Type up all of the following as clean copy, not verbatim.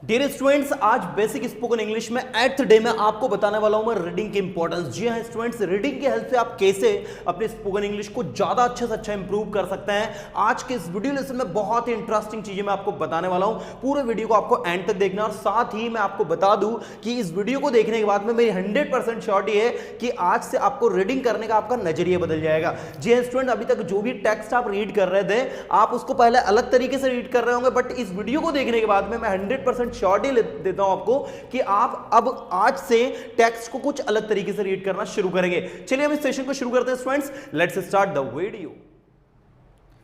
Dear students, आज basic spoken English में 8th day में आपको बताने वाला हूं मैं रीडिंग की इंपॉर्टेंस। जी हां स्टूडेंट्स, रीडिंग की हेल्प से आप कैसे अपने स्पोकन इंग्लिश को ज्यादा अच्छे से अच्छा इंप्रूव कर सकते हैं। आज के इस वीडियो लेसन में बहुत ही इंटरेस्टिंग चीजें मैं आपको बताने वाला हूं। पूरे वीडियो को आपको एंड तक देखना और साथ ही मैं आपको बता दूं कि इस वीडियो को देखने के बाद में मेरी 100% श्योरिटी है कि आज से आपको रीडिंग करने का आपका नजरिया बदल जाएगा। जी हां स्टूडेंट, अभी तक जो भी टेक्स्ट आप रीड कर रहे थे आप उसको पहले अलग तरीके से रीड कर रहे होंगे, बट इस वीडियो को देखने के बाद में मैं 100% श्योरिटी देता हूं आपको कि आप अब आज से टेक्स्ट को कुछ अलग तरीके से रीड करना शुरू करेंगे। चलिए हम इस सेशन को शुरू करते हैं students, let's start the video.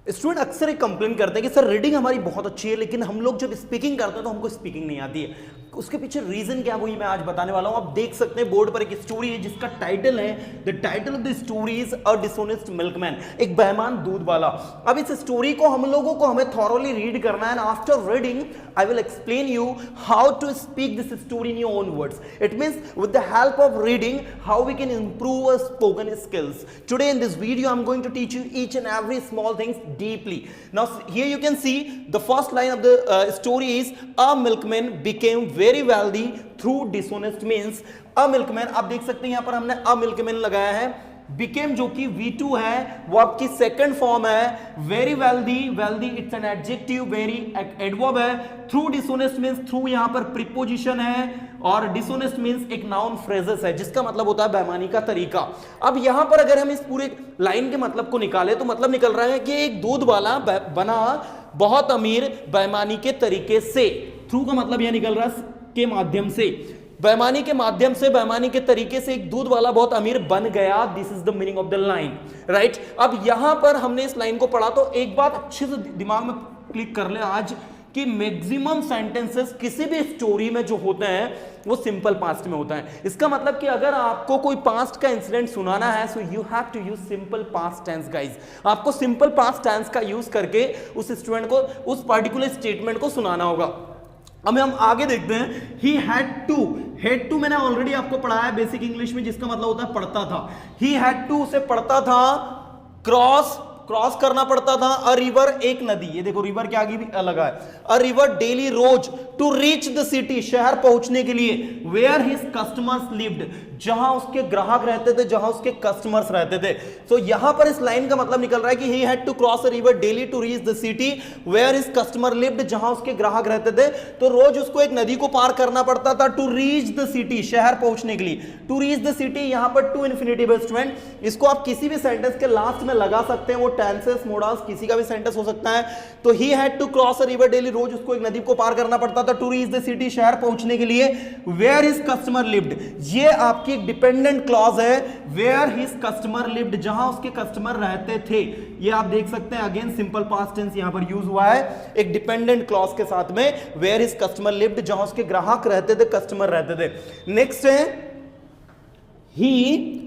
Student अक्सर एक कंप्लेन करते हैं कि सर रीडिंग हमारी बहुत अच्छी है लेकिन हम लोग जब स्पीकिंग करते हैं तो हमको स्पीकिंग नहीं आती है। उसके पीछे रीजन क्या वही मैं आज बताने वाला हूं। आप देख सकते हैं बोर्ड पर एक स्टोरी है जिसका टाइटल है the title of the story is a dishonest milkman, एक बेईमान दूध वाला। अब इस स्टोरी को हम लोगों को हमें थॉरोली रीड करना है and after reading I will explain you how to speak this story in your own words. It means with the help of reading how we can improve our spoken skills. Today in this video I am going to teach you each and every small things deeply. Now here you can see the first line of the story is a milkman became very wealthy through dishonest means. A milkman, आप देख सकते हैं यहां पर हमने a milkman लगाया है। became जो कि V2 है वो आपकी सेकंड फॉर्म है। very wealthy, wealthy it's an adjective, very adverb है। through dishonest means through यहां पर preposition है और dishonest means एक नाउन फ्रेजेस है जिसका मतलब होता है बेईमानी का तरीका। अब यहां पर अगर हम इस पूरे लाइन के मतलब को निकालें तो मतलब निकल रहा है कि एक दूध वाला बना बहुत अमीर बेईमानी के तरीके से। थ्रू का मतलब यह निकल रहा है के माध्यम से, बेईमानी के माध्यम से, बेईमानी के तरीके से एक दूध वाला बहुत अमीर बन गया। This is the meaning of the line, right. अब यहां पर हमने इस लाइन को पढ़ा तो एक बात अच्छे से दिमाग में क्लिक कर ले आज कि मैक्सिमम सेंटेंसेस किसी भी स्टोरी में जो होते हैं वो सिंपल पास्ट में होता है। इसका मतलब कि अगर आपको कोई पास्ट का इंसिडेंट सुनाना है so you have to use simple past tense guys. आपको सिंपल पास्ट टेंस का यूज करके उस स्टूडेंट को उस पर्टिकुलर स्टेटमेंट को सुनाना होगा। अब हम आगे देखते हैं। ही हैड टू मैंने ऑलरेडी आपको पढ़ाया है बेसिक इंग्लिश में, जिसका मतलब होता है पढ़ता था। ही हैड टू से पढ़ता था, क्रॉस करना पड़ता था अ रिवर, एक नदी। ये देखो रिवर के आगे भी लगा है अ रिवर डेली, रोज, टू रीच द सिटी, शहर पहुंचने के लिए, वेयर हिज कस्टमर्स लिव्ड, जहां उसके ग्राहक रहते थे, जहां उसके कस्टमर्स रहते थे। सो यहां पर इस लाइन का मतलब निकल रहा है कि he had to cross a river daily to reach the city where his customer lived, जहां उसके ग्राहक रहते थे। तो रोज उसको एक नदी को पार करना पड़ता था टू रीच द सिटी, शहर पहुंचने के लिए। टू रीच द सिटी यहां पर टू इन्फिनिटिव स्टूडेंट, इसको आप किसी भी सेंटेंस के लास्ट में लगा सकते हैं, वो टेंसेस मोडास किसी का भी सेंटेंस हो सकता है। तो he had to cross a river daily, रोज उसको एक नदी को पार करना पड़ता था टू रीच द सिटी, शहर पहुंचने के लिए। वेयर हिज कस्टमर लिव्ड, ये आपकी एक डिपेंडेंट क्लॉज है। वेयर हिज कस्टमर लिव्ड, जहां उसके कस्टमर रहते थे। ये आप देख सकते हैं अगेन सिंपल पास्ट टेंस यहां पर यूज हुआ है एक डिपेंडेंट क्लॉज के साथ में। वेयर हिज कस्टमर लिव्ड, जहां उसके ग्राहक रहते थे, कस्टमर रहते थे। नेक्स्ट है ही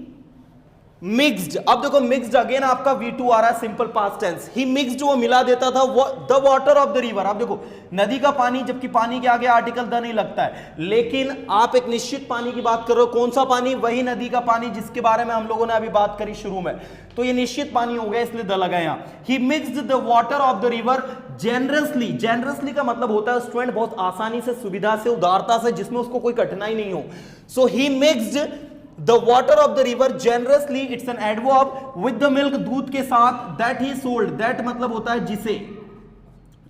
मिक्स्ड। अब देखो मिक्स्ड अगेन आपका V2 आ रहा है सिंपल पास्ट टेंस। ही मिक्स्ड, वो मिला देता था the water of the river. आप देखो नदी का पानी, जबकि पानी के आगे आर्टिकल द नहीं लगता है, लेकिन आप एक निश्चित पानी की बात कर रहे हो। कौन सा पानी? वही नदी का पानी जिसके बारे में हम लोगों ने अभी बात करी शुरू में। तो ये निश्चित पानी हो गया इसलिए द लगा यहां। He mixed the water of the river generously. Generously का मतलब होता है स्टूडेंट बहुत आसानी से, सुविधा से, उदारता से, जिसमें उसको कोई कठिनाई नहीं हो। सो ही mixed The water of the river generously, it's an adverb, with the milk, दूध के साथ, that he sold, that मतलब होता है जिसे,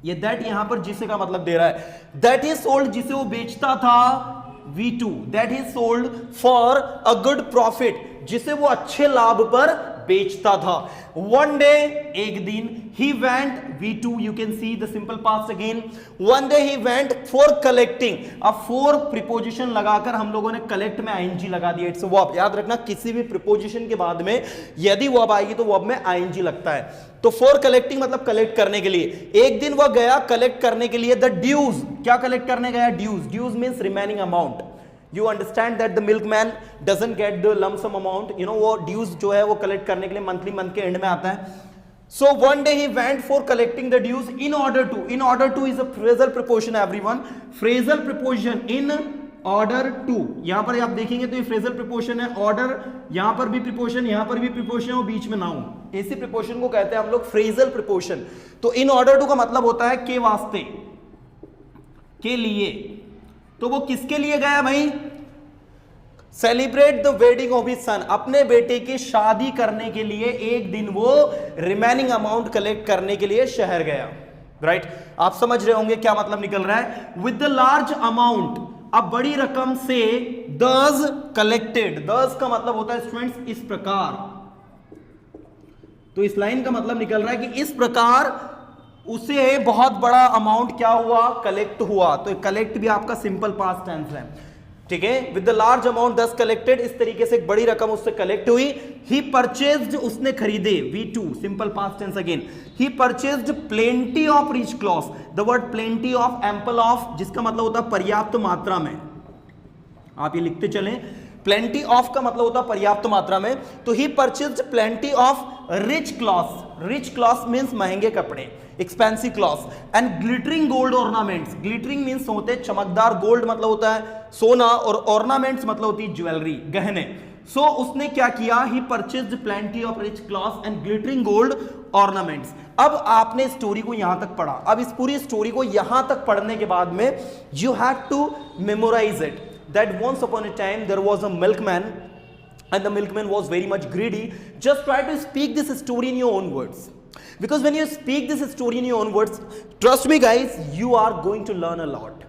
ये that यहां पर जिसे का मतलब दे रहा है। that he sold, जिसे वो बेचता था, V2, that he sold for a good profit, जिसे वो अच्छे लाभ पर बेचता था। one day, एक दिन, he went, V2, you can see the simple past again, one day he went for collecting। अब for preposition लगाकर हम लोगों ने collect में ing लगा दिया, इट्स वर्ब। याद रखना किसी भी preposition के बाद में यदि वर्ब आएगी तो वर्ब में ing लगता है। तो for collecting मतलब कलेक्ट करने के लिए। एक दिन वह गया कलेक्ट करने के लिए the dues, क्या कलेक्ट करने गया? dues means remaining amount। You understand that the milkman doesn't get the lump sum amount, you know, वो dues जो है वो कलेक्ट करने के लिए मंथली मंथ के एंड में आता है। So one day he went for collecting the dues in order to is a phrasal preposition everyone, phrasal preposition in order to, यहां पर आप देखेंगे तो ये phrasal preposition है। order यहां पर भी preposition, यहां पर भी preposition और बीच में noun, इसी preposition को कहते हैं हम लोग phrasal preposition। तो in order to का मतलब होता है के वास्ते, के लिए, तो वो किसके लिए गया भाई? Celebrate the wedding of his son, अपने बेटे की शादी करने के लिए एक दिन वो रिमेनिंग अमाउंट कलेक्ट करने के लिए शहर गया। राइट आप समझ रहे होंगे क्या मतलब निकल रहा है? विद द लार्ज अमाउंट, अब बड़ी रकम से, दस कलेक्टेड, दस का मतलब होता है स्टूडेंट्स इस प्रकार, तो इस लाइन का मतलब निकल रहा है कि इस प्रकार उसे बहुत बड़ा अमाउंट क्या हुआ? कलेक्ट हुआ। तो कलेक्ट भी आपका सिंपल पास्ट टेंस है, ठीक है। विद द लार्ज अमाउंट दस कलेक्टेड, इस तरीके से एक बड़ी रकम उससे कलेक्ट हुई। ही परचेज्ड, उसने खरीदे, V2 simple past tense again. He purchased plenty of rich cloth, the word plenty of, ample of, जिसका मतलब होता है पर्याप्त मात्रा में, आप ये लिखते चलें, प्लेंटी ऑफ का मतलब होता है पर्याप्त मात्रा में। तो he purchased plenty of rich cloth, rich cloth means महंगे कपड़े, expensive cloth, and glittering gold ornaments, glittering means होते हैं चमकदार, गोल्ड मतलब होता है सोना, और ऑर्नामेंट्स मतलब होती है ज्वेलरी, गहने। सो उसने क्या किया? He purchased plenty of rich cloth and glittering gold ornaments. अब आपने स्टोरी को यहां तक पढ़ा, अब इस पूरी स्टोरी को यहां तक पढ़ने के बाद में you have to memorise it, that once upon a time there was a milkman and the milkman was very much greedy. Just try to speak this story in your own words, because when you speak this story in your own words, trust me guys, you are going to learn a lot.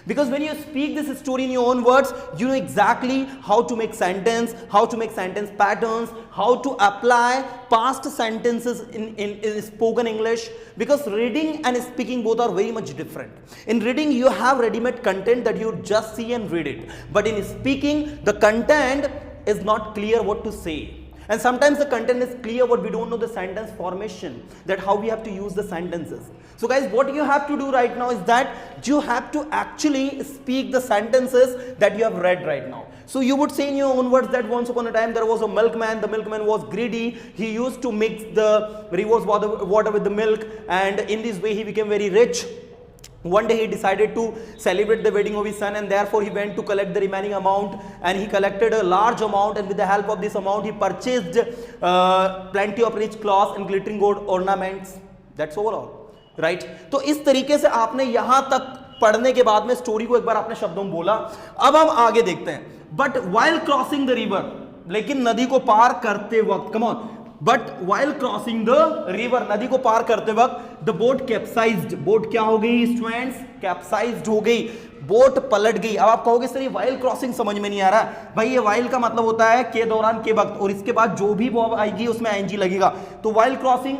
Because when you speak this story in your own words, you know exactly how to make sentence, how to make sentence patterns, how to apply past sentences in spoken English. Because reading and speaking both are very much different. In reading you have ready-made content that you just see and read it, but in speaking the content is not clear what to say. And sometimes the content is clear but we don't know the sentence formation, that how we have to use the sentences. So guys, what you have to do right now is that you have to actually speak the sentences that you have read right now. So you would say in your own words that once upon a time there was a milkman, the milkman was greedy, he used to mix the river's water with the milk, and in this way he became very rich. One day he decided to celebrate the wedding of his son, and therefore he went to collect the remaining amount, and he collected a large amount, and with the help of this amount he purchased plenty of rich cloths and glittering gold ornaments. That's overall, right? तो इस तरीके से आपने यहां तक पढ़ने के बाद में स्टोरी को एक बार आपने शब्दों में बोला। अब हम आगे देखते हैं। But while crossing the river, लेकिन नदी को पार करते वक्त, come on, but while crossing the river, नदी को पार करते वक्त, द बोट कैप्साइज्ड, बोट क्या हो गई स्टूडेंट्स? कैप्साइज्ड हो गई, बोट पलट गई। अब आप कहोगे सर ये वाइल क्रॉसिंग समझ में नहीं आ रहा। भाई ये वाइल का मतलब होता है के दौरान, के वक्त, और इसके बाद जो भी वर्ब आएगी उसमें आईएनजी लगेगा। तो वाइल क्रॉसिंग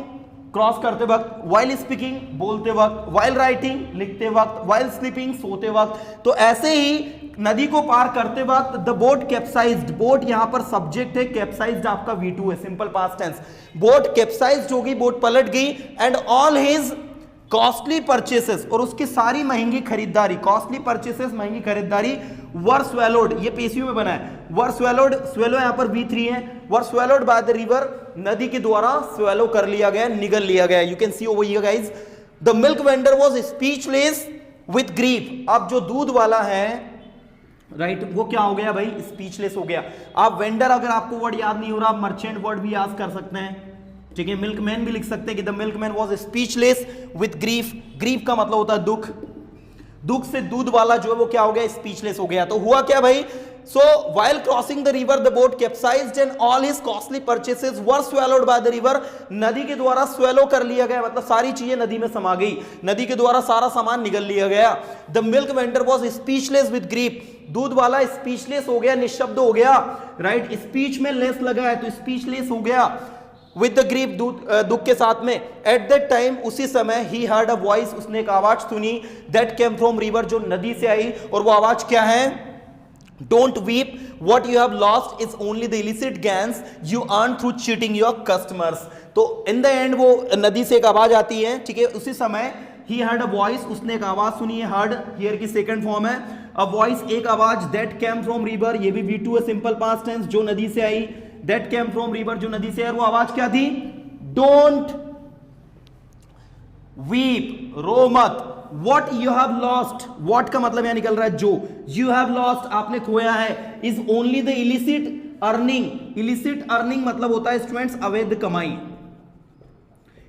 क्रॉस करते वक्त, वाइल स्पीकिंग बोलते वक्त, वाइल राइटिंग लिखते वक्त, वाइल स्लीपिंग सोते वक्त। तो ऐसे ही नदी को पार करते वक्त द बोट कैप्साइज्ड, बोट यहां पर सब्जेक्ट है, कैप्साइज्ड आपका V2 है, सिंपल पास्ट टेंस। बोट कैप्साइज्ड हो गई, बोट पलट गई, and all his costly purchases, और उसकी सारी महंगी खरीदारी, कॉस्टली परचेसेस महंगी खरीदारी, वर स्वेलोड, ये पेशियों में बना है, वर स्वेलोड, स्वेलो यहां पर V3 है, वर स्वेलोड बाय द रिवर, नदी के द्वारा स्वेलो कर लिया गया, निगल लिया गया। You can see over here guys, the milk vendor was speechless with grief. अब जो दूध वाला है, राइट, वो क्या हो गया भाई? स्पीचलेस हो गया। आप वेंडर, अगर आपको वर्ड याद नहीं हो रहा, आप मर्चेंट वर्ड भी याद कर सकते हैं, ठीक है। मिल्कमैन भी लिख सकते हैं कि the milkman was speechless with grief, grief का मतलब होता है दुख, दुख से दूध वाला जो है वो क्या हो गया? स्पीचलेस हो गया। तो हुआ क्या भाई? So while crossing the river, the boat capsized and all his costly purchases were swallowed by the river. नदी के द्वारा swallow कर लिया गया, मतलब सारी चीजें नदी में समा गई, नदी के द्वारा सारा सामान निगल लिया गया। The milk vendor was speechless with grief. दूध वाला स्पीचलेस हो गया, निशब्द हो गया, राइट। स्पीच में लेस लगा है तो स्पीचलेस हो गया। विद द ग्रीफ, दुख के साथ में। एट दैट टाइम, उसी समय, ही हर्ड अ वॉइस, उसने एक आवाज सुनी, दैट केम फ्रॉम रिवर, जो नदी से आई, और वो आवाज क्या है? Don't weep, what you have lost is only the illicit gains you earn through cheating your customers. तो इन द एंड वो नदी से एक आवाज आती है, ठीक है। उसी समय he heard a voice, उसने एक आवाज सुनी है, heard here की सेकंड फॉर्म है, a voice एक आवाज, that came from river, ये भी V2 है, सिंपल पास्ट टेंस, जो नदी से आई, that came from river, जो नदी से आई, वो आवाज क्या थी? don't weep, रो मत। What you have lost, what का मतलब यहां निकल रहा है जो, you have lost, आपने खोया है, is only the illicit earning, illicit earning मतलब होता है स्टूडेंट्स अवैध कमाई,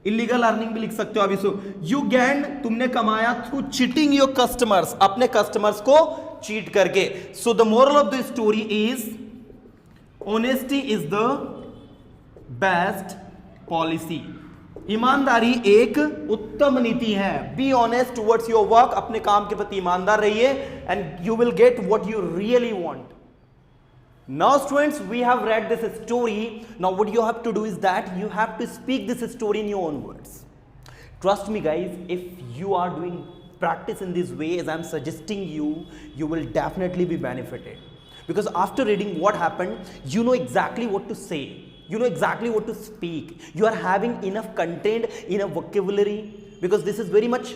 इलीगल अर्निंग भी लिख सकते हो आप इसको। यू गैन, तुमने कमाया, थ्रू चीटिंग योर कस्टमर्स, अपने कस्टमर्स को चीट करके। So the moral of the story is honesty is the best policy. ईमानदारी एक उत्तम नीति है। Be honest towards your work, अपने काम के प्रति ईमानदार रहिए and you will get what you really want. Now students, we have read this story. Now what you have to do is that you have to speak this story in your own words. Trust me guys, if you are doing practice in this way as I'm suggesting you, you will definitely be benefited. Because after reading what happened, you know exactly what to say. You know exactly what to speak. You are having enough content, enough vocabulary. Because this is very much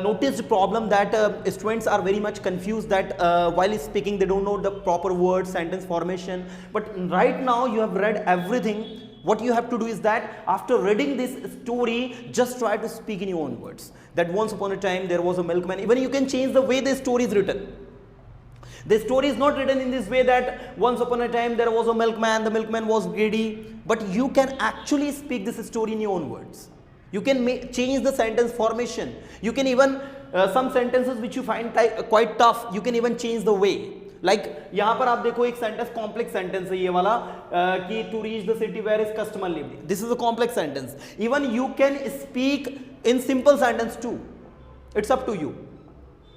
noticed problem that students are very much confused that while speaking they don't know the proper words, sentence formation. But right now you have read everything. What you have to do is that after reading this story, just try to speak in your own words. That once upon a time there was a milkman. Even you can change the way the story is written. The story is not written in this way that once upon a time there was a milkman, the milkman was greedy. But you can actually speak this story in your own words. You can change the sentence formation. You can even some sentences which you find quite tough, you can even change the way. Like यहाँ पर आप देखो एक sentence complex sentence है ये वाला कि to reach the city where is customer lived. This is a complex sentence. Even you can speak in simple sentence too. It's up to you,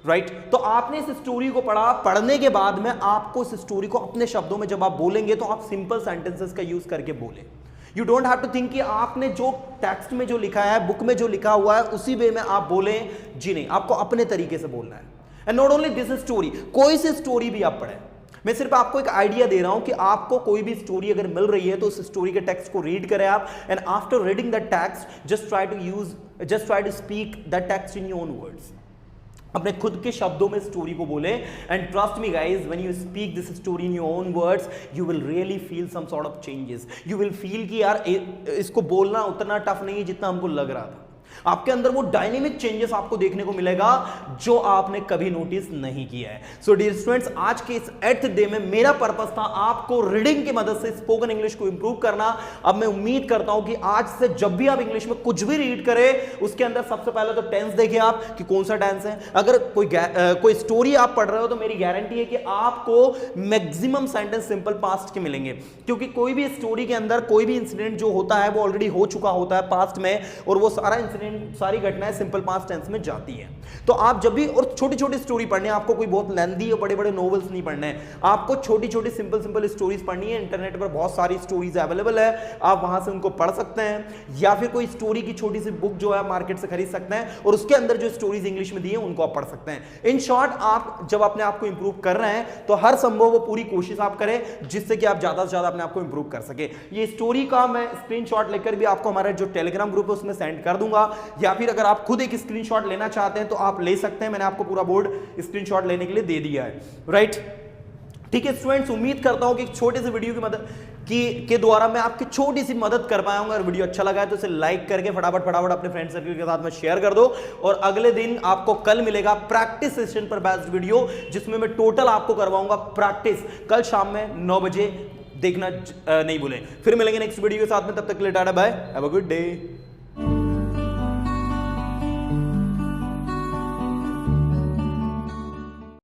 right? तो आपने इस स्टोरी को पढ़ा, पढ़ने के बाद में आपको इस स्टोरी को अपने शब्दों में जब आप बोलेंगे तो आप सिंपल सेंटेंसेस का यूज करके बोले. You don't have to think कि आपने जो टेक्स्ट में जो लिखा है, बुक में जो लिखा हुआ है उसी वे में आप बोले. जी नहीं, आपको अपने तरीके से बोलना है. And not only this story, कोई सी स्टोरी भी आप पढ़ें. मैं सिर्फ आपको एक आइडिया दे रहा हूं कि आपको कोई भी स्टोरी अगर मिल रही है तो उस स्टोरी के टेक्स्ट को रीड करें आप. And after reading the text just try to speak the text in your own words. अपने खुद के शब्दों में स्टोरी को बोले. And trust me guys, when you speak this story in your own words you will really feel some sort of changes. You will feel कि यार इसको बोलना उतना टफ नहीं है जितना हमको लग रहा था. आपके अंदर वो डायनेमिक चेंजेस आपको देखने को मिलेगा जो आपने कभी नोटिस नहीं किया है. सो डियर स्टूडेंट्स, आज के इस 8th डे में मेरा पर्पस था आपको रीडिंग की मदद से स्पोकन इंग्लिश को इंप्रूव करना. अब मैं उम्मीद करता हूं कि आज से जब भी आप इंग्लिश में कुछ भी रीड करें उसके अंदर सबसे पहले तो टेंस देखिए आप कि कौन सा टेंस है. अगर कोई स्टोरी आप पढ़ रहे हो तो मेरी गारंटी है कि आपको मैक्सिमम सेंटेंस सिंपल पास्ट के मिलेंगे. क्योंकि कोई भी स्टोरी के अंदर कोई भी इंसिडेंट जो होता है वो ऑलरेडी हो चुका होता है पास्ट में, और वो सारा इंसिडेंट, सारी घटनाएं सिंपल पास्ट टेंस में जाती हैं. तो आप जब भी, और छोटी छोटी स्टोरी पढ़नी है आपको, कोई बहुत लेंथी और बड़े बड़े नॉवेल्स नहीं पढ़ने हैं. आपको छोटी छोटी सिंपल स्टोरीज पढ़नी है. इंटरनेट पर बहुत सारी स्टोरीज अवेलेबल है, आप वहां से उनको पढ़ सकते हैं. या फिर कोई स्टोरी की छोटी सी बुक जो है मार्केट से खरीद सकते हैं और उसके अंदर जो स्टोरीज इंग्लिश में दी है उनको आप पढ़ सकते हैं. इन शॉर्ट, आप जब अपने आप को इंप्रूव कर रहे हैं तो हर संभव वो पूरी कोशिश आप करें जिससे कि आप ज्यादा से ज्यादा अपने आप को इंप्रूव कर सके. ये स्टोरी का मैं स्क्रीनशॉट लेकर भी आपको हमारा जो टेलीग्राम ग्रुप है उसमें सेंड कर दूंगा. या फिर अगर आप खुद एक स्क्रीनशॉट लेना चाहते हैं तो आप ले सकते हैं. मैंने आपको पूरा बोर्ड स्क्रीनशॉट लेने के लिए दे दिया है, राइट? ठीक है स्टूडेंट्स, उम्मीद करता हूं कि एक छोटे से वीडियो की मदद के द्वारा मैं आपकी छोटी सी मदद कर पाया हूं. अगर वीडियो अच्छा लगा है तो इसे लाइक करके फटाफट अपने फ्रेंड सर्कल के साथ में शेयर कर दो. और अगले दिन आपको कल मिलेगा प्रैक्टिस सेशन पर बेस्ड वीडियो, जिसमें मैं टोटल आपको करवाऊंगा प्रैक्टिस. कल शाम में 9 बजे देखना नहीं भूलें. फिर मिलेंगे नेक्स्ट वीडियो के साथ में. तब तक के लिए tata bye, have a good day.